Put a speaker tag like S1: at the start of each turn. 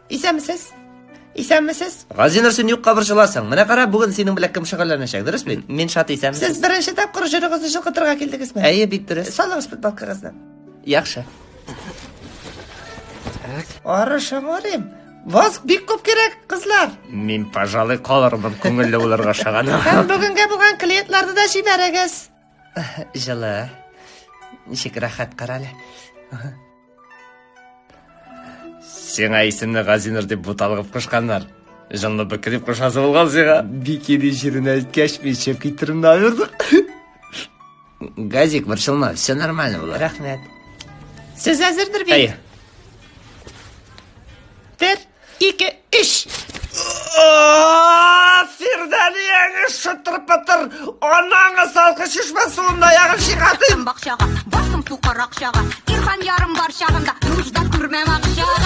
S1: İsenmisiz? İsenmisiz?
S2: Газинур, сен юкка борчыласың. Менә кара, бүген синең белән кем шөгыльләнәчәк, дөрес бит? Мин шат исәмсез.
S1: Siz birinchi tapqir jürüğünüzü жылқытырға келдіңізме?
S2: Әйе, бик дөрес.
S1: Салыңыз бітбалқығыздан.
S2: Яхшы.
S1: Арышым арым. Воск бик көп керек, қызлар.
S2: Мин, пожалуй, калырмын күңелле булырга шагана.
S1: Һәм бүгінге булган клиентларны да җибәрегез.
S2: Жылы. Ничек рәхәт каралы. Сиңа исемне Газинур дип буталгып кушканнар. Җанны бөке дип кушасы булган сиңа. Бикеди җиренә әйткәч, мин чеп китеремне авердым. Газик, борчылма, все нормально булыр.
S1: Рәхмәт. Сез әзердер бит?
S2: Әйе.
S1: 1, 2, 3.
S2: Фирдәниеңе шытыр-пытыр, анаңы салқы шишмә суында ягып чыгатым.
S3: Бакчага, басым су каракчага, Ирхан ярым бар чагында, нужда күрмәм акчага.